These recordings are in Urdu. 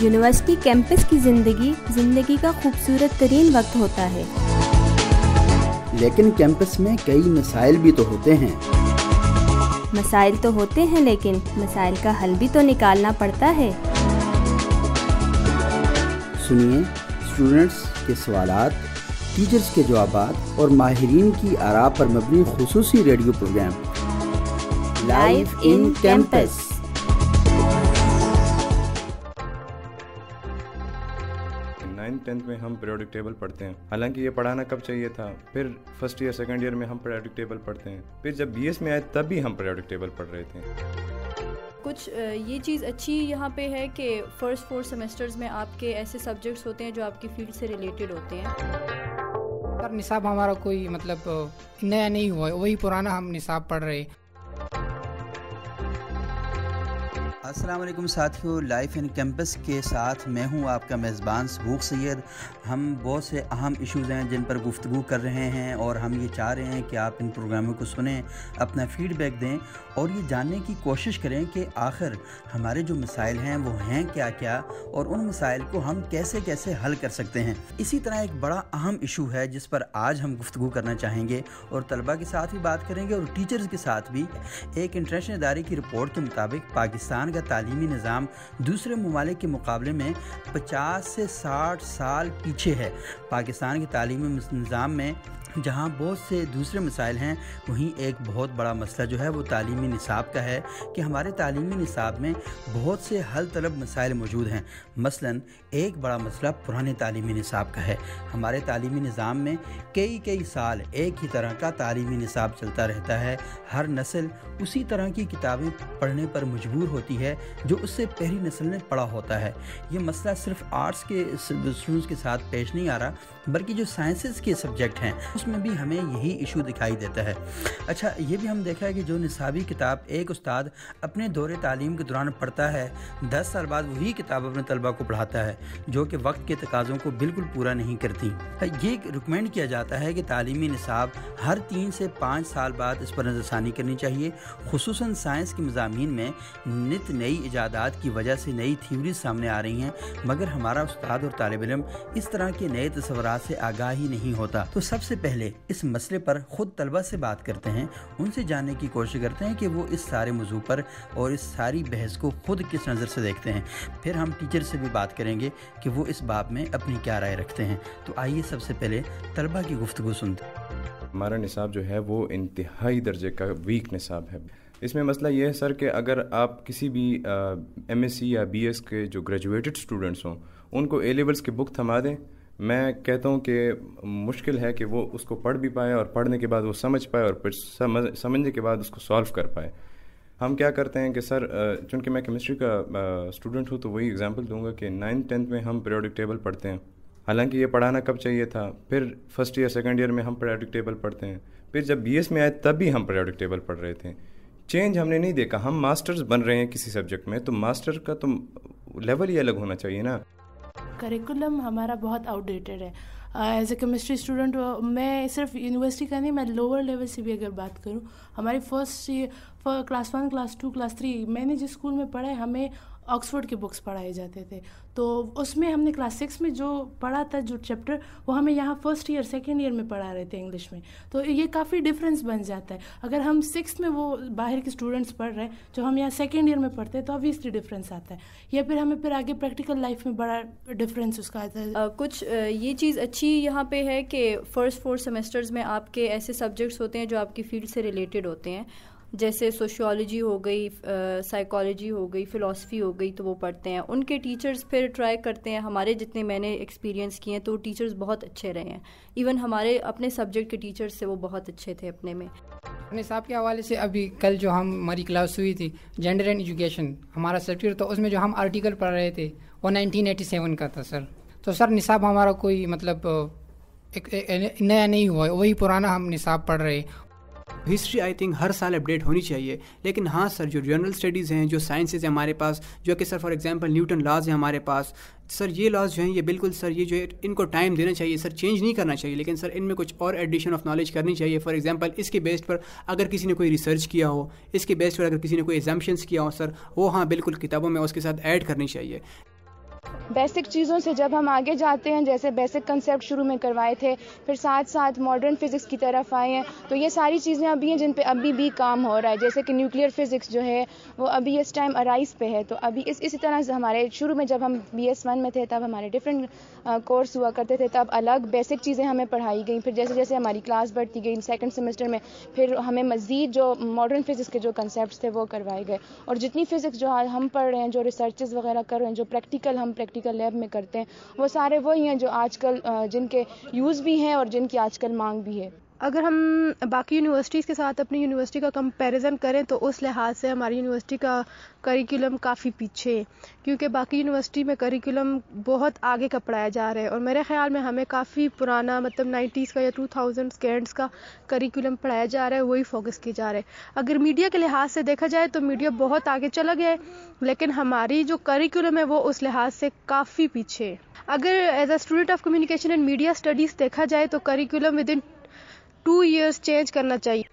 یونیورسٹی کیمپس کی زندگی کا خوبصورت ترین وقت ہوتا ہے، لیکن کیمپس میں کئی مسائل بھی تو ہوتے ہیں۔ مسائل تو ہوتے ہیں لیکن مسائل کا حل بھی تو نکالنا پڑتا ہے۔ سنیے اسٹوڈنٹس کے سوالات، ٹیچرز کے جوابات اور ماہرین کی آراء پر مبنی خصوصی radio programme life in campus. 9th میں ہم پیریوڈک ٹیبل پڑھتے ہیں، حالانکہ یہ پڑھانا کب چاہیے تھا۔ پھر فرسٹ ایئر سیکنڈ ایئر میں ہم پیریوڈک ٹیبل پڑھتے ہیں، پھر جب بی ایس میں آئے تب بھی ہم پیریوڈک ٹیبل پڑھ رہے تھے۔ کچھ یہ چیز اچھی یہاں پہ ہے کہ فرسٹ 4 سیمسٹرز میں آپ کے ایسے سبجیکٹس ہوتے ہیں جو آپ کی فیلڈ سے ریلیٹڈ ہوتے ہیں۔ پر نصاب ہمارا کوئی مطلب نیا نہیں ہوا ہے، وہی پرانا ہم نصاب پڑھ رہے۔ السلام علیکم ساتھیو، لائف ان کیمپس کے ساتھ میں ہوں آپ کا میزبان سبوق سید۔ ہم بہت سے اہم ایشوز ہیں جن پر گفتگو کر رہے ہیں، اور ہم یہ چاہ رہے ہیں کہ آپ ان پروگراموں کو سنیں، اپنا فیڈ بیک دیں اور یہ جاننے کی کوشش کریں کہ آخر ہمارے جو مسائل ہیں وہ ہیں کیا کیا، اور ان مسائل کو ہم کیسے کیسے حل کر سکتے ہیں۔ اسی طرح ایک بڑا اہم ایشو ہے جس پر آج ہم گفتگو کرنا چاہیں گے، اور طلباء کے ساتھ بھی بات کریں گے اور ٹیچرز کے ساتھ بھی۔ ایک انٹرنیشنل ادارے کی رپورٹ کے مطابق پاکستان کا تعلیمی نظام دوسرے ممالک کے مقابلے میں 50 سے 60 سال پیچھے ہے۔ پاکستان کے تعلیمی نظام میں جہاں بہت سے دوسرے مسائل ہیں، وہیں ایک بہت بڑا مسئلہ جو ہے وہ تعلیمی نصاب کا ہے کہ ہمارے تعلیمی نصاب میں بہت سے حل طلب مسائل موجود ہیں۔ مثلاً ایک بڑا مسئلہ پرانے تعلیمی نصاب کا ہے۔ ہمارے تعلیمی نظام میں کئی سال ایک ہی طرح کا تعلیمی نصاب چلتا رہتا ہے۔ ہر نسل اسی طرح کی کتابیں پڑھنے پر مجبور ہوتی ہے جو اس سے پہلی نسل نے پڑھا ہوتا ہے۔ یہ مسئلہ صرف آرٹس کے اسٹوڈنٹس کے ساتھ پیش نہیں آ رہا، بلکہ جو سائنسز کے سبجیکٹ ہیں اس میں بھی ہمیں یہی ایشو دکھائی دیتا ہے۔ اچھا، یہ بھی ہم دیکھا ہے کہ جو نصابی کتاب ایک استاد اپنے دور تعلیم کے دوران پڑھتا ہے، 10 سال بعد وہی کتاب اپنے طلباء کو پڑھاتا ہے، جو کہ وقت کے تقاضوں کو بالکل پورا نہیں کرتی۔ یہ ریکمینڈ کیا جاتا ہے کہ تعلیمی نصاب ہر 3 سے 5 سال بعد اس پر نظر ثانی کرنی چاہیے۔ خصوصاً سائنس کے مضامین میں نت نئی ایجادات کی وجہ سے نئی تھیوریز سامنے آ رہی ہیں، مگر ہمارا استاد اور طالب علم اس طرح کے نئے تصورات سے آگاہ ہی نہیں ہوتا۔ تو سب سے پہلے اس مسئلے پر خود طلبہ سے بات کرتے ہیں، ان سے جاننے کی کوشش کرتے ہیں کہ وہ اس سارے موضوع پر اور اس ساری بحث کو خود کس نظر سے دیکھتے ہیں۔ پھر ہم ٹیچر سے بھی بات کریں گے کہ وہ اس باب میں اپنی کیا رائے رکھتے ہیں۔ تو آئیے سب سے پہلے طلبہ کی گفتگو سنتے ہیں۔ ہمارا نصاب جو ہے وہ انتہائی درجے کا ویک نصاب ہے۔ اس میں مسئلہ یہ ہے سر کہ اگر آپ کسی بھی ایم ایس سی یا بی ایس کے جو گریجویٹڈ اسٹوڈنٹس ہوں ان کو اے لیولس کی بک تھما دیں، میں کہتا ہوں کہ مشکل ہے کہ وہ اس کو پڑھ بھی پائے، اور پڑھنے کے بعد وہ سمجھ پائے، اور پھر سمجھنے کے بعد اس کو سالو کر پائے۔ ہم کیا کرتے ہیں کہ سر، چونکہ میں کیمسٹری کا اسٹوڈنٹ ہوں تو وہی ایگزامپل دوں گا کہ 9th میں ہم پیریوڈک ٹیبل پڑھتے ہیں، حالانکہ یہ پڑھانا کب چاہیے تھا۔ پھر فرسٹ ایئر سیکنڈ ایئر میں ہم پیریوڈک ٹیبل پڑھتے ہیں، پھر جب بی ایس میں آئے تب بھی ہم پیریوڈک ٹیبل پڑھ رہے تھے۔ چینج ہم نے نہیں دیکھا۔ ہم ماسٹرز بن رہے ہیں کسی سبجیکٹ میں، تو ماسٹر کا تو لیول ہی الگ ہونا چاہیے نا۔ کریکولم ہمارا بہت آؤٹ ڈیٹڈ ہے۔ ایز اے کیمسٹری اسٹوڈنٹ میں صرف یونیورسٹی کا نہیں، میں لوور لیول سے بھی اگر بات کروں، ہماری فرسٹ کلاس 1 کلاس 2 کلاس 3 میں نے جس اسکول میں پڑھا ہے، ہمیں آکسفورڈ کے بکس پڑھائے جاتے تھے، تو اس میں ہم نے کلاس 6 میں جو پڑھا تھا جو چیپٹر، وہ ہمیں یہاں فرسٹ ایئر سیکنڈ ایئر میں پڑھا رہے تھے انگلش میں، تو یہ کافی ڈفرینس بن جاتا ہے۔ اگر ہم 6th میں وہ باہر کے اسٹوڈنٹس پڑھ رہے ہیں جو ہم یہاں سیکنڈ ایئر میں پڑھتے ہیں، تو obviously ڈفرینس آتا ہے، یا پھر ہمیں پھر آگے پریکٹیکل لائف میں بڑا ڈفرینس اس کا آتا ہے۔ کچھ یہ چیز اچھی یہاں پہ ہے کہ فرسٹ 4 سیمسٹرز میں آپ کے ایسے سبجیکٹس ہوتے ہیں جو آپ کی فیلڈ سے ریلیٹڈ ہوتے ہیں، جیسے سوشیولوجی ہو گئی، سائیکالوجی ہو گئی، فلاسفی ہو گئی، تو وہ پڑھتے ہیں۔ ان کے ٹیچرز پھر ٹرائی کرتے ہیں، ہمارے جتنے میں نے ایکسپیرینس کیے ہیں تو ٹیچرز بہت اچھے رہے ہیں، ایون ہمارے اپنے سبجیکٹ کے ٹیچرز سے وہ بہت اچھے تھے اپنے میں۔ نصاب کے حوالے سے ابھی کل جو ہماری کلاس ہوئی تھی جینڈر اینڈ ایجوکیشن، ہمارا سبجیکٹ، تو اس میں جو ہم آرٹیکل پڑھ رہے تھے وہ 1987 کا تھا سر۔ تو سر نصاب ہمارا کوئی مطلب نیا نہیں ہوا ہے، وہی پرانا ہم نصاب پڑھ رہے۔ ہسٹری آئی تھنک ہر سال اپڈیٹ ہونی چاہیے، لیکن ہاں سر جو جنرل اسٹڈیز ہیں، جو سائنسز ہیں ہمارے پاس، جو کہ sir for example Newton laws ہیں ہمارے پاس، سر یہ لاز جو ہیں یہ بالکل سر یہ جو ہے ان کو ٹائم دینا چاہیے، سر چینج نہیں کرنا چاہیے، لیکن سر ان میں کچھ اور ایڈیشن آف نالج کرنی چاہیے۔ فار ایگزامپل اس کے بیس پر اگر کسی نے کوئی ریسرچ کیا ہو، اس کے بیس پر اگر کسی نے کوئی ایگزامپشنس کیا ہو، سر وہ ہاں بالکل کتابوں میں اس کے ساتھ ایڈ کرنی چاہیے۔ بیسک چیزوں سے جب ہم آگے جاتے ہیں، جیسے بیسک کنسیپٹ شروع میں کروائے تھے، پھر ساتھ ساتھ ماڈرن فزکس کی طرف آئے ہیں، تو یہ ساری چیزیں ابھی ہیں جن پہ ابھی بھی کام ہو رہا ہے. جیسے کہ نیوکلیئر فزکس جو ہے وہ ابھی اس ٹائم ارائز پہ ہے. تو ابھی اسی طرح سے ہمارے شروع میں جب ہم BS1 میں تھے تب ہمارے ڈفرینٹ کورس ہوا کرتے تھے، تب الگ بیسک چیزیں ہمیں پڑھائی گئیں. پھر جیسے جیسے ہماری کلاس بڑھتی گئی سیکنڈ سیمسٹر میں، پھر ہمیں مزید جو ماڈرن فزکس کے جو کنسیپٹس تھے وہ کروائے گئے. اور جتنی فزکس جو آج ہم پڑھ رہے ہیں، جو ریسرچز وغیرہ کر رہے ہیں، جو ہم پریکٹیکل لیب میں کرتے ہیں، وہ سارے وہی ہیں جو آج کل جن کے یوز بھی ہیں اور جن کی آج کل مانگ بھی ہے. اگر ہم باقی یونیورسٹیز کے ساتھ اپنی یونیورسٹی کا کمپیریزن کریں تو اس لحاظ سے ہماری یونیورسٹی کا کریکولم کافی پیچھے ہے، کیونکہ باقی یونیورسٹی میں کریکولم بہت آگے کا پڑھایا جا رہا ہے، اور میرے خیال میں ہمیں کافی پرانا مطلب 90s کا یا 2000s کے اینڈس کا کریکولم پڑھایا جا رہا ہے، وہی فوکس کیا جا رہا ہے. اگر میڈیا کے لحاظ سے دیکھا جائے تو میڈیا بہت آگے چلا گیا ہے، لیکن ہماری جو کریکولم ہے وہ اس لحاظ سے کافی پیچھے ہے. اگر as a student of communication and media studies دیکھا جائے تو curriculum with in 2 years change کرنا چاہیے.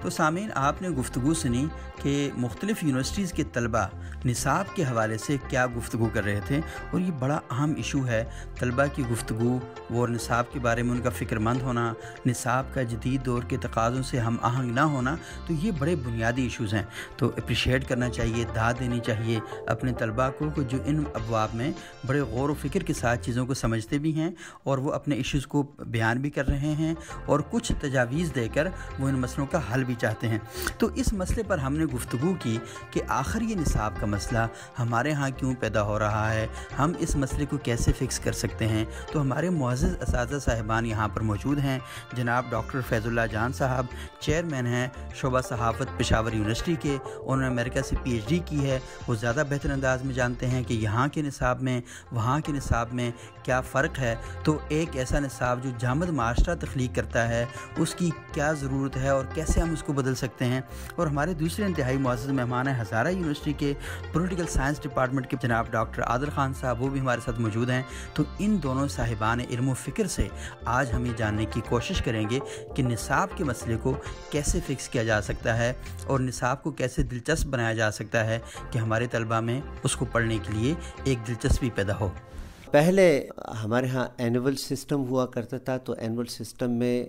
تو سامعین، آپ نے گفتگو سنی کہ مختلف یونیورسٹیز کے طلباء نصاب کے حوالے سے کیا گفتگو کر رہے تھے، اور یہ بڑا اہم ایشو ہے طلباء کی گفتگو وہ نصاب کے بارے میں ان کا فکر مند ہونا، نصاب کا جدید دور کے تقاضوں سے ہم آہنگ نہ ہونا. تو یہ بڑے بنیادی ایشوز ہیں، تو اپریشیٹ کرنا چاہیے، داد دینی چاہیے اپنے طلباء کو کہ جو ان ابواب میں بڑے غور و فکر کے ساتھ چیزوں کو سمجھتے بھی ہیں اور وہ اپنے ایشوز کو بیان بھی کر رہے ہیں، اور کچھ تجاویز دے کر وہ ان مسئلوں کا حل بھی چاہتے ہیں. تو اس مسئلے پر ہم نے گفتگو کی کہ آخر یہ نصاب کا مسئلہ ہمارے ہاں کیوں پیدا ہو رہا ہے، ہم اس مسئلے کو کیسے فکس کر سکتے ہیں. تو ہمارے معزز اساتذہ صاحبان یہاں پر موجود ہیں. جناب ڈاکٹر فیض اللہ جان صاحب چیئرمین ہیں شعبہ صحافت پشاور یونیورسٹی کے، انہوں نے امریکہ سے PhD کی ہے. وہ زیادہ بہتر انداز میں جانتے ہیں کہ یہاں کے نصاب میں وہاں کے نصاب میں کیا فرق ہے. تو ایک ایسا نصاب جو جامد معاشرہ تخلیق کرتا ہے، اس کی کیا ضرورت ہے اور کیسے ہم اس کو بدل سکتے ہیں. اور ہمارے دوسرے انتہائی معزز مہمان ہیں ہزارہ یونیورسٹی کے پولیٹیکل سائنس ڈپارٹمنٹ کے جناب ڈاکٹر عادل خان صاحب، وہ بھی ہمارے ساتھ موجود ہیں. تو ان دونوں صاحبان علم و فکر سے آج ہم یہ جاننے کی کوشش کریں گے کہ نصاب کے مسئلے کو کیسے فکس کیا جا سکتا ہے اور نصاب کو کیسے دلچسپ بنایا جا سکتا ہے کہ ہمارے طلباء میں اس کو پڑھنے کے لیے ایک دلچسپی پیدا ہو. پہلے ہمارے ہاں اینول سسٹم ہوا کرتا تھا، تو اینول سسٹم میں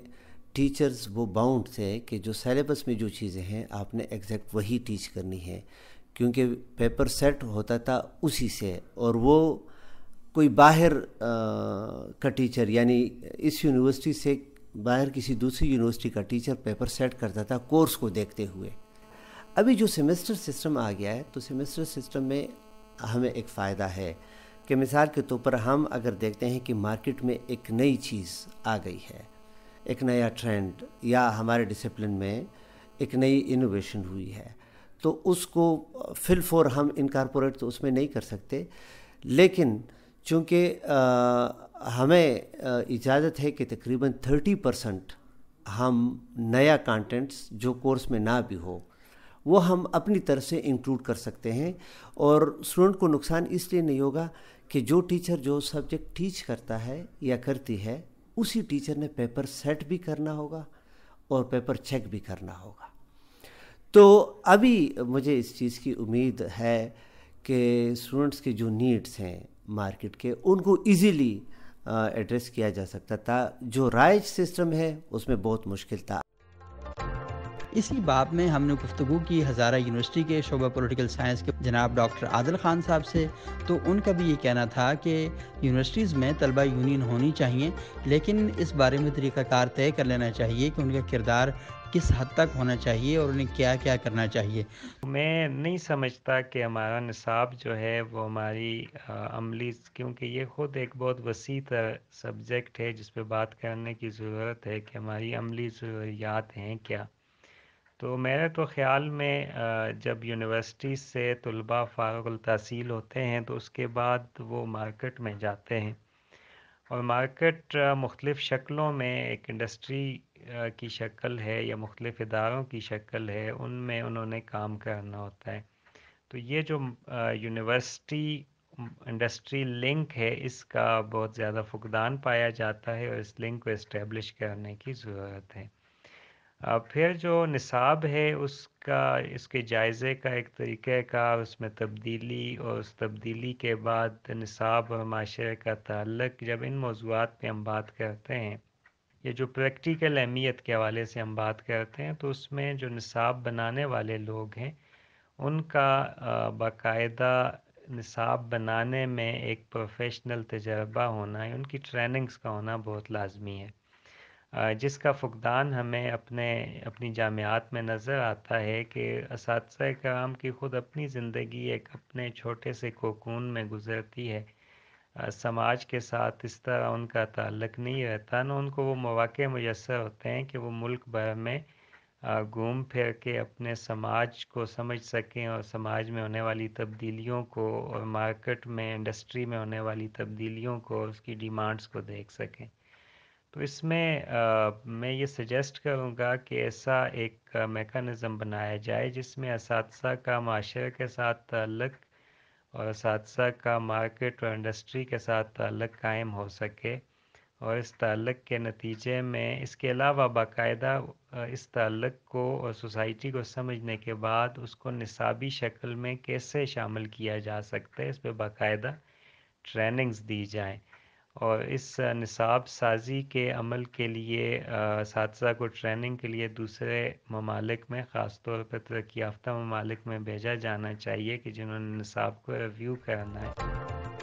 ٹیچرز وہ باؤنڈ تھے کہ جو سیلیبس میں جو چیزیں ہیں آپ نے ایگزیکٹ وہی ٹیچ کرنی ہے، کیونکہ پیپر سیٹ ہوتا تھا اسی سے. اور وہ کوئی باہر کا ٹیچر، یعنی اس یونیورسٹی سے باہر کسی دوسری یونیورسٹی کا ٹیچر پیپر سیٹ کرتا تھا کورس کو دیکھتے ہوئے. ابھی جو سیمسٹر سسٹم آ گیا ہے، تو سیمسٹر سسٹم میں ہمیں ایک فائدہ ہے کہ مثال کے طور پر ہم اگر دیکھتے ہیں کہ مارکیٹ میں ایک نئی چیز آ گئی ہے، ایک نیا ٹرینڈ، یا ہمارے ڈسپلن میں ایک نئی انوویشن ہوئی ہے، تو اس کو فل فور ہم انکارپوریٹ تو اس میں نہیں کر سکتے. لیکن چونکہ ہمیں اجازت ہے کہ تقریباً 30% ہم نیا کانٹینٹس جو کورس میں نہ بھی ہو وہ ہم اپنی طرف سے انکلوڈ کر سکتے ہیں. اور اسٹوڈنٹ کو نقصان اس لیے نہیں ہوگا کہ جو ٹیچر جو سبجیکٹ ٹیچ کرتا ہے یا کرتی ہے، اسی ٹیچر نے پیپر سیٹ بھی کرنا ہوگا اور پیپر چیک بھی کرنا ہوگا. تو ابھی مجھے اس چیز کی امید ہے کہ اسٹوڈنٹس کے جو نیڈس ہیں مارکیٹ کے، ان کو ایزیلی ایڈریس کیا جا سکتا تھا. جو رائج سسٹم ہے اس میں بہت مشکل تھا. اسی باب میں ہم نے گفتگو کی ہزارہ یونیورسٹی کے شعبہ پولیٹیکل سائنس کے جناب ڈاکٹر عادل خان صاحب سے. تو ان کا بھی یہ کہنا تھا کہ یونیورسٹیز میں طلبہ یونین ہونی چاہیے، لیکن اس بارے میں طریقہ کار طے کر لینا چاہیے کہ ان کا کردار کس حد تک ہونا چاہیے اور انہیں کیا کیا کرنا چاہیے. میں نہیں سمجھتا کہ ہمارا نصاب جو ہے وہ ہماری عملی، کیونکہ یہ خود ایک بہت وسیع سبجیکٹ ہے جس پہ بات کرنے کی ضرورت ہے کہ ہماری عملی ضروریات ہیں کیا. تو میرے تو خیال میں جب یونیورسٹی سے طلباء فارغ التحصیل ہوتے ہیں تو اس کے بعد وہ مارکیٹ میں جاتے ہیں، اور مارکیٹ مختلف شکلوں میں ایک انڈسٹری کی شکل ہے یا مختلف اداروں کی شکل ہے، ان میں انہوں نے کام کرنا ہوتا ہے. تو یہ جو یونیورسٹی انڈسٹری لنک ہے، اس کا بہت زیادہ فقدان پایا جاتا ہے، اور اس لنک کو اسٹیبلش کرنے کی ضرورت ہے. پھر جو نصاب ہے اس کے جائزے کا ایک طریقہ کار، اس میں تبدیلی، اور اس تبدیلی کے بعد نصاب اور معاشرے کا تعلق، جب ان موضوعات پہ ہم بات کرتے ہیں، یہ جو پریکٹیکل اہمیت کے حوالے سے ہم بات کرتے ہیں، تو اس میں جو نصاب بنانے والے لوگ ہیں ان کا باقاعدہ نصاب بنانے میں ایک پروفیشنل تجربہ ہونا ہے، ان کی ٹریننگز کا ہونا بہت لازمی ہے، جس کا فقدان ہمیں اپنی جامعات میں نظر آتا ہے کہ اساتذہ کرام کی خود اپنی زندگی ایک اپنے چھوٹے سے کوکون میں گزرتی ہے، سماج کے ساتھ اس طرح ان کا تعلق نہیں رہتا، نہ ان کو وہ مواقع میسر ہوتے ہیں کہ وہ ملک بھر میں گھوم پھر کے اپنے سماج کو سمجھ سکیں اور سماج میں ہونے والی تبدیلیوں کو اور مارکیٹ میں انڈسٹری میں ہونے والی تبدیلیوں کو اور اس کی ڈیمانڈز کو دیکھ سکیں۔ تو اس میں میں یہ سجیسٹ کروں گا کہ ایسا ایک میکانزم بنایا جائے جس میں اساتذہ کا معاشرے کے ساتھ تعلق اور اساتذہ کا مارکیٹ اور انڈسٹری کے ساتھ تعلق قائم ہو سکے، اور اس تعلق کے نتیجے میں اس کے علاوہ باقاعدہ اس تعلق کو اور سوسائٹی کو سمجھنے کے بعد اس کو نصابی شکل میں کیسے شامل کیا جا سکتا ہے، اس پہ باقاعدہ ٹریننگز دی جائیں، اور اس نصاب سازی کے عمل کے لیے اساتذہ کو ٹریننگ کے لیے دوسرے ممالک میں، خاص طور پر ترقی یافتہ ممالک میں بھیجا جانا چاہیے کہ جنہوں نے نصاب کو ریویو کرنا ہے۔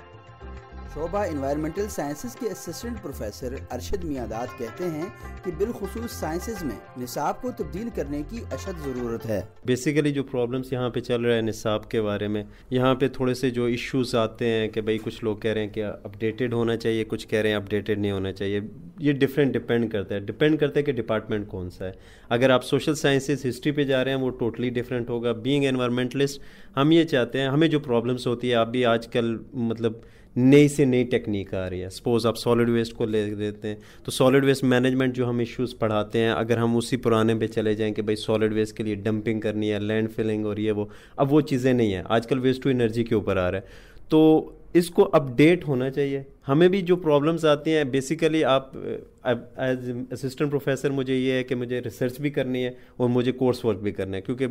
شعبہ انوائرمنٹل سائنسز کے اسسٹنٹ پروفیسر ارشد میاں-داد کہتے ہیں کہ بالخصوص سائنسز میں نصاب کو تبدیل کرنے کی اشد ضرورت ہے۔ بیسیکلی جو پرابلمس یہاں پہ چل رہا ہے نصاب کے بارے میں، یہاں پہ تھوڑے سے جو ایشوز آتے ہیں کہ بھئی کچھ لوگ کہہ رہے ہیں کہ اپڈیٹڈ ہونا چاہیے، کچھ کہہ رہے ہیں اپڈیٹڈ نہیں ہونا چاہیے، یہ ڈپینڈ کرتا ہے کہ ڈپارٹمنٹ کون سا ہے۔ اگر آپ سوشل سائنسز ہسٹری پہ جا رہے ہیں وہ ٹوٹلی ڈفرینٹ ہوگا۔ بینگ انوائرمنٹلسٹ ہم یہ چاہتے ہیں، ہمیں جو پرابلمس ہوتی ہے، آپ بھی آج کل مطلب نئی سے نئی ٹیکنیک آ رہی ہے، سپوز آپ سالڈ ویسٹ کو لے لیتے ہیں تو سالڈ ویسٹ مینجمنٹ جو ہم ایشوز پڑھاتے ہیں، اگر ہم اسی پرانے پہ چلے جائیں کہ بھائی سالڈ ویسٹ کے لیے ڈمپنگ کرنی ہے، لینڈ فلنگ اور یہ وہ، اب وہ چیزیں نہیں ہیں، آج کل ویسٹ ٹو انرجی کے اوپر آ رہا ہے، تو اس کو اپڈیٹ ہونا چاہیے۔ ہمیں بھی جو پرابلمس آتی ہیں بیسیکلی آپ ایز اسسٹنٹ پروفیسر مجھے یہ ہے کہ مجھے ریسرچ بھی کرنی ہے اور مجھے کورس ورک بھی کرنا ہے، کیونکہ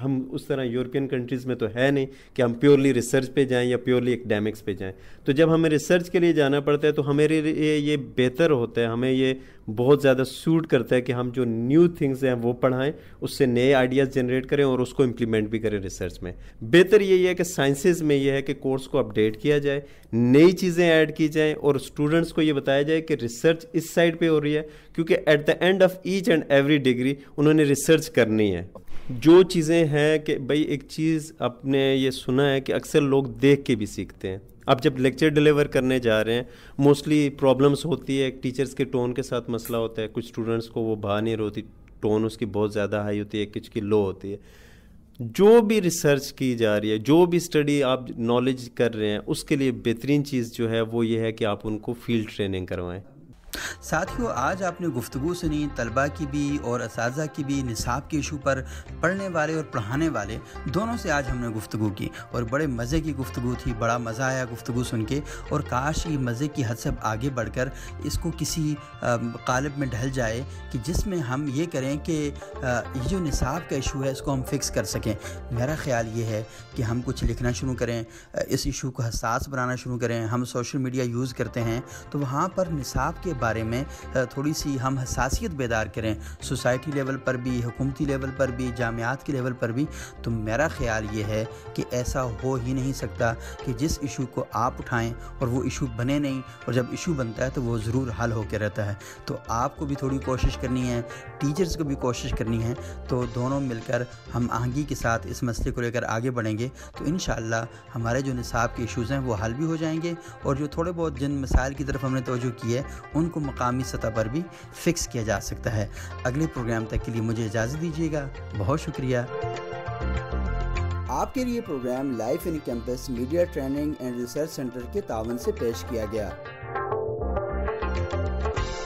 ہم اس طرح یورپین کنٹریز میں تو ہے نہیں کہ ہم پیورلی ریسرچ پہ جائیں یا پیورلی اکیڈیمکس پہ جائیں، تو جب ہمیں ریسرچ کے لیے جانا پڑتا ہے تو ہمارے لیے یہ بہتر ہوتا ہے، ہمیں یہ بہت زیادہ سوٹ کرتا ہے کہ ہم جو نیو تھنگز ہیں وہ پڑھائیں، اس سے نئے آئیڈیاز جنریٹ کریں اور اس کو امپلیمنٹ بھی کریں ریسرچ میں۔ بہتر یہی ہے کہ سائنسز میں یہ ہے کہ کورس کو اپڈیٹ کیا جائے، نئی چیزیں ایڈ کی جائیں اور اسٹوڈنٹس کو یہ بتایا جائے کہ ریسرچ اس سائڈ پہ ہو رہی ہے، کیونکہ at the end of H and every degree انہوں نے ریسرچ کرنی ہے۔ جو چیزیں ہیں کہ بھائی ایک چیز آپ نے یہ سنا ہے کہ اکثر لوگ دیکھ کے بھی سیکھتے ہیں، اب جب لیکچر ڈیلیور کرنے جا رہے ہیں موسٹلی پرابلمس ہوتی ہے، ایک ٹیچرز کے ٹون کے ساتھ مسئلہ ہوتا ہے، کچھ اسٹوڈنٹس کو وہ بھا نہیں ہوتی، ٹون اس کی بہت زیادہ ہائی ہوتی ہے، کچھ کی لو ہوتی ہے۔ جو بھی ریسرچ کی جا رہی ہے، جو بھی اسٹڈی آپ نالج کر رہے ہیں، اس کے لیے بہترین چیز جو ہے وہ یہ ہے کہ آپ ان کو فیلڈ ٹریننگ کروائیں۔ ساتھیوں، آج آپ نے گفتگو سنی طلباء کی بھی اور اساتذہ کی بھی، نصاب کے ایشو پر پڑھنے والے اور پڑھانے والے دونوں سے آج ہم نے گفتگو کی اور بڑے مزے کی گفتگو تھی، بڑا مزہ آیا گفتگو سن کے، اور کاش یہ مزے کی حد سے آگے بڑھ کر اس کو کسی قالب میں ڈھل جائے کہ جس میں ہم یہ کریں کہ یہ جو نصاب کا ایشو ہے اس کو ہم فکس کر سکیں۔ میرا خیال یہ ہے کہ ہم کچھ لکھنا شروع کریں، اس ایشو کو حساس بنانا شروع کریں۔ ہم سوشل میڈیا یوز کرتے ہیں تو وہاں پر نصاب کے بارے میں تھوڑی سی ہم حساسیت بیدار کریں، سوسائٹی لیول پر بھی، حکومتی لیول پر بھی، جامعات کے لیول پر بھی۔ تو میرا خیال یہ ہے کہ ایسا ہو ہی نہیں سکتا کہ جس ایشو کو آپ اٹھائیں اور وہ ایشو بنے نہیں، اور جب ایشو بنتا ہے تو وہ ضرور حل ہو کے رہتا ہے۔ تو آپ کو بھی تھوڑی کوشش کرنی ہے، ٹیچرز کو بھی کوشش کرنی ہے، تو دونوں مل کر ہم آہنگی کے ساتھ اس مسئلے کو لے کر آگے بڑھیں گے تو انشاءاللہ ہمارے جو نصاب کے ایشوز ہیں وہ حل بھی ہو جائیں گے، اور جو تھوڑے بہت جن مسائل کی طرف ہم نے توجہ کی ہے ان کو مقامی سطح پر بھی فکس کیا جا سکتا ہے۔ اگلے پروگرام تک کے لیے مجھے اجازت دیجیے گا، بہت شکریہ۔ آپ کے لیے programme life in campus media training and research centre کے تعاون سے پیش کیا گیا۔